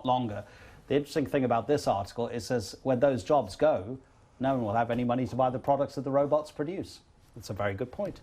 longer. The interesting thing about this article is says when those jobs go, no one will have any money to buy the products that the robots produce. That's a very good point.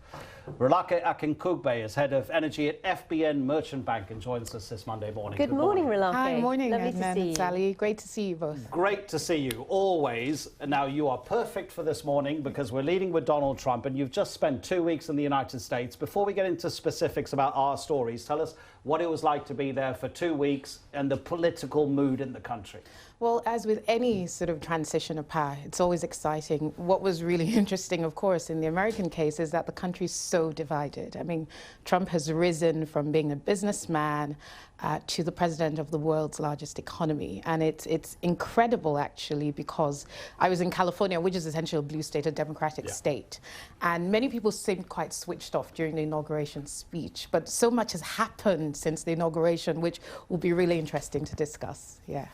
Rolake Akinkugbe is head of energy at FBN Merchant Bank and joins us this Monday morning. Good morning, Rolake. Hi, morning, Lovely to see you. Sally. Great to see you both. Great to see you, always. Now, you are perfect for this morning because we're leading with Donald Trump and you've just spent 2 weeks in the United States. Before we get into specifics about our stories, tell us what it was like to be there for 2 weeks and the political mood in the country. Well, as with any sort of transition of power, it's always exciting. What was really interesting, of course, in the American case is that the country is so divided. I mean, Trump has risen from being a businessman to the president of the world's largest economy. And it's incredible, actually, because I was in California, which is essentially a blue state, a democratic state. And many people seemed quite switched off during the inauguration speech. But so much has happened since the inauguration, which will be really interesting to discuss. Yeah.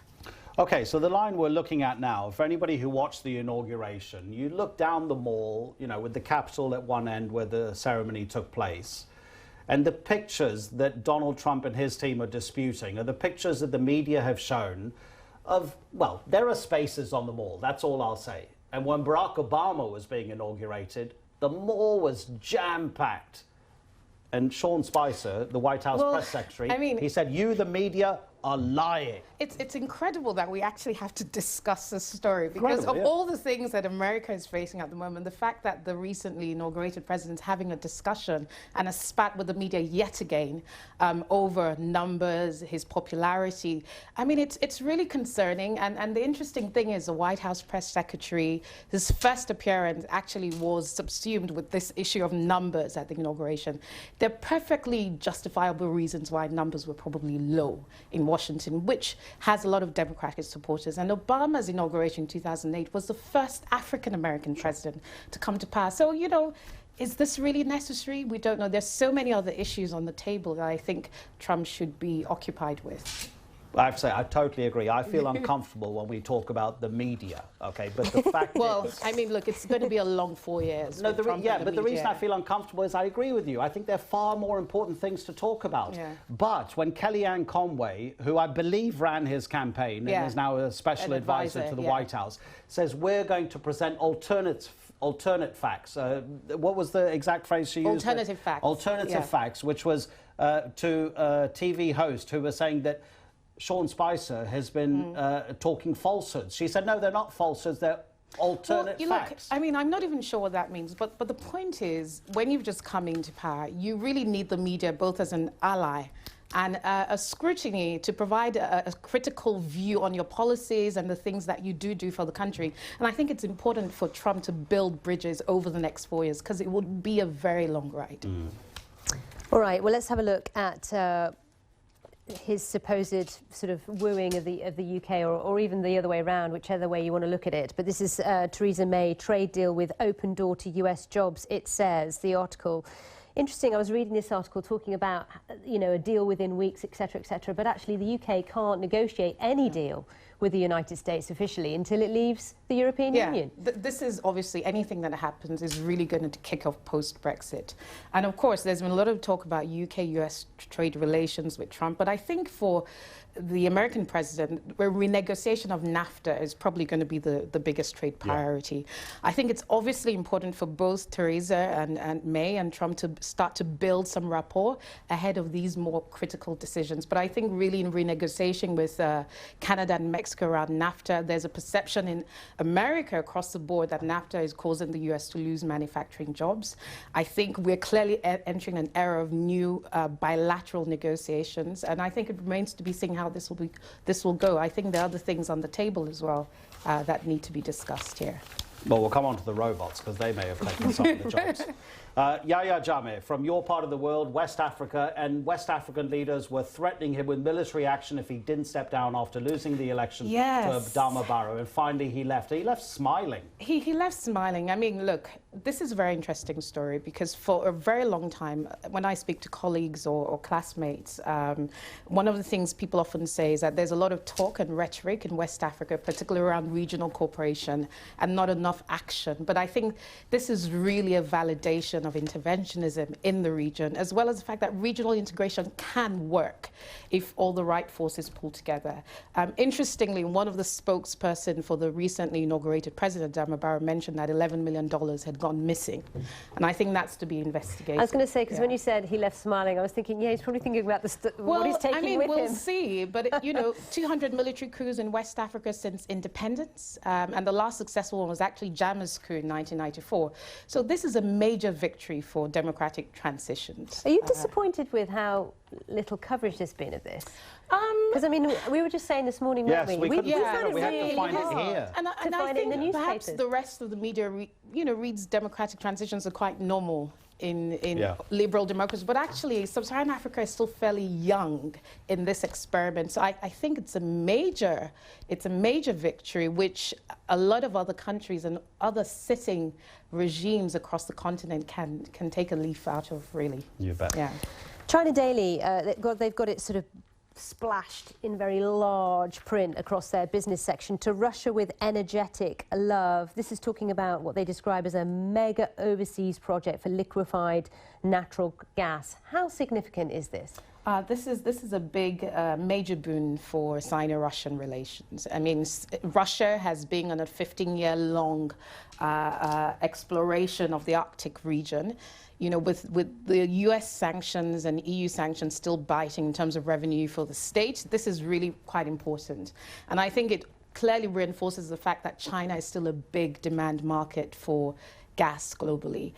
Okay, so the line we're looking at now, for anybody who watched the inauguration, you look down the mall, you know, with the Capitol at one end where the ceremony took place, and the pictures that Donald Trump and his team are disputing are the pictures that the media have shown of, well, there are spaces on the mall, that's all I'll say. And when Barack Obama was being inaugurated, the mall was jam-packed. And Sean Spicer, the White House press secretary, he said, you, the media, are lying. It's incredible that we actually have to discuss this story because of all the things that America is facing at the moment. The fact that the recently inaugurated president is having a discussion and a spat with the media yet again over numbers, his popularity. I mean, it's really concerning. And the interesting thing is the White House press secretary, his first appearance actually was subsumed with this issue of numbers at the inauguration. There are perfectly justifiable reasons why numbers were probably low in Washington, which has a lot of Democratic supporters. And Obama's inauguration in 2008 was the first African-American president to come to power. So, you know, is this really necessary? We don't know. There's so many other issues on the table that I think Trump should be occupied with. I have to say, I totally agree. I feel uncomfortable when we talk about the media, okay? But the fact well, I mean, look, it's going to be a long 4 years. No, the reason I feel uncomfortable is I agree with you. I think there are far more important things to talk about. Yeah. But when Kellyanne Conway, who I believe ran his campaign and is now a special advisor to the White House, says we're going to present alternate facts. What was the exact phrase she used? Alternative facts. Alternative facts, which was to a TV host who was saying that Sean Spicer has been talking falsehoods. She said, no, they're not falsehoods, they're alternate facts. Look, I mean, I'm not even sure what that means, but the point is, when you've just come into power, you really need the media both as an ally and a scrutiny to provide a critical view on your policies and the things that you do for the country. And I think it's important for Trump to build bridges over the next 4 years, because it would be a very long ride. All right, well, let's have a look at his supposed sort of wooing of the UK, or even the other way around, whichever way you want to look at it. But this is Theresa May, trade deal with open door to US jobs, it says, the article. Interesting, I was reading this article talking about, you know, a deal within weeks, etc., but actually the UK can't negotiate any deal with the United States officially until it leaves the European Union. This is obviously, anything that happens is really going to kick off post-Brexit. And of course, there's been a lot of talk about UK-US trade relations with Trump, but I think for the American president, a renegotiation of NAFTA is probably going to be the biggest trade priority. I think it's obviously important for both Theresa and May and Trump to start to build some rapport ahead of these more critical decisions. But I think really in renegotiating with Canada and Mexico around NAFTA, there's a perception in America across the board that NAFTA is causing the US to lose manufacturing jobs. I think we're clearly entering an era of new bilateral negotiations, and I think it remains to be seen how this will go. I think there are other things on the table as well that need to be discussed here. Well, we'll come on to the robots because they may have taken some of the jobs. Yahya Jammeh, from your part of the world, West Africa, and West African leaders were threatening him with military action if he didn't step down after losing the election to Adama Barrow, and finally he left. He left smiling. He left smiling. I mean, look, this is a very interesting story because for a very long time, when I speak to colleagues or classmates, one of the things people often say is that there's a lot of talk and rhetoric in West Africa, particularly around regional cooperation, and not enough action. But I think this is really a validation question of interventionism in the region, as well as the fact that regional integration can work if all the right forces pull together. Interestingly, one of the spokesperson for the recently inaugurated President, Adama Barrow, mentioned that $11 million had gone missing. And I think that's to be investigated. I was going to say, because when you said he left smiling, I was thinking, yeah, he's probably thinking about what he's taking with him. We'll see. But, you know, 200 military coups in West Africa since independence. And the last successful one was actually Jammeh's coup in 1994. So this is a major victory for democratic transitions. Are you disappointed with how little coverage there's been of this? Because, I mean, we were just saying this morning, weren't we? We found it had really to find it hard here. And I think perhaps the rest of the media, reads democratic transitions are quite normal in liberal democracy. But actually, Sub-Saharan Africa is still fairly young in this experiment. So I think it's a major victory, which a lot of other countries and other sitting regimes across the continent can take a leaf out of, really. You bet. Yeah. China Daily, they've got it sort of splashed in very large print across their business section. To Russia with energetic love. This is talking about what they describe as a mega overseas project for liquefied natural gas. How significant is this? This is a big, major boon for Sino-Russian relations. I mean, Russia has been on a 15-year-long exploration of the Arctic region. You know, with the US sanctions and EU sanctions still biting in terms of revenue for the state, this is really quite important. And I think it clearly reinforces the fact that China is still a big demand market for gas globally.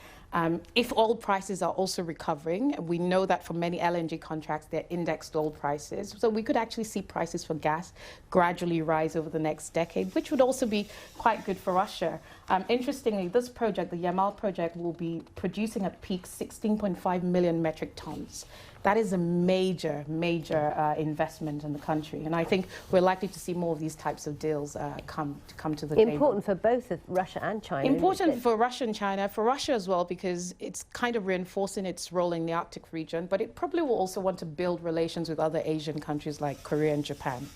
If oil prices are also recovering, we know that for many LNG contracts, they're indexed oil prices. So we could actually see prices for gas gradually rise over the next decade, which would also be quite good for Russia. Interestingly, this project, the Yamal project, will be producing at peak 16.5 million metric tons. That is a major, major investment in the country. And I think we're likely to see more of these types of deals come to the table. Important for both Russia and China. Important for Russia and China, for Russia as well, because it's kind of reinforcing its role in the Arctic region, but it probably will also want to build relations with other Asian countries like Korea and Japan.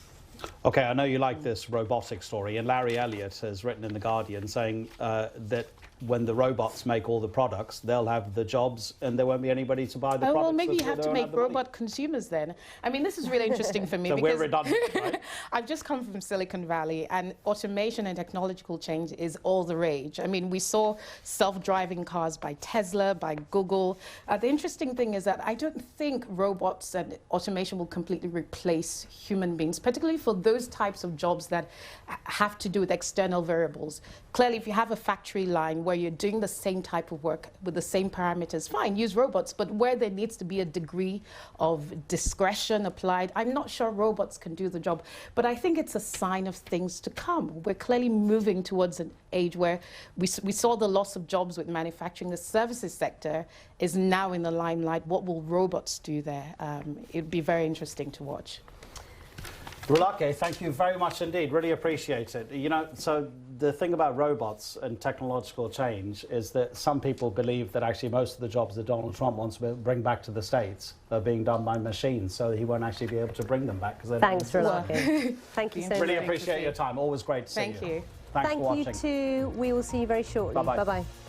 Okay, I know you like this robotic story, and Larry Elliott has written in The Guardian saying that when the robots make all the products, they'll have the jobs and there won't be anybody to buy the products. Well, maybe you have to make robot consumers then. I mean, this is really interesting for me. So because we're redundant, right? I've just come from Silicon Valley, and automation and technological change is all the rage. I mean, we saw self-driving cars by Tesla, by Google. The interesting thing is that I don't think robots and automation will completely replace human beings, particularly for those types of jobs that have to do with external variables. Clearly, if you have a factory line where you're doing the same type of work with the same parameters, fine, use robots. But where there needs to be a degree of discretion applied, I'm not sure robots can do the job. But I think it's a sign of things to come. We're clearly moving towards an age where we saw the loss of jobs with manufacturing. The services sector is now in the limelight. What will robots do there? It'd be very interesting to watch. Rolake, thank you very much indeed. Really appreciate it. You know, so the thing about robots and technological change is that some people believe that actually most of the jobs that Donald Trump wants to bring back to the States are being done by machines, so he won't actually be able to bring them back. Thanks, Rolake. Thank you so much. Really appreciate your time. Always great to see you. Thank you. Thanks for watching. Thank you too. We will see you very shortly. Bye-bye. Bye-bye.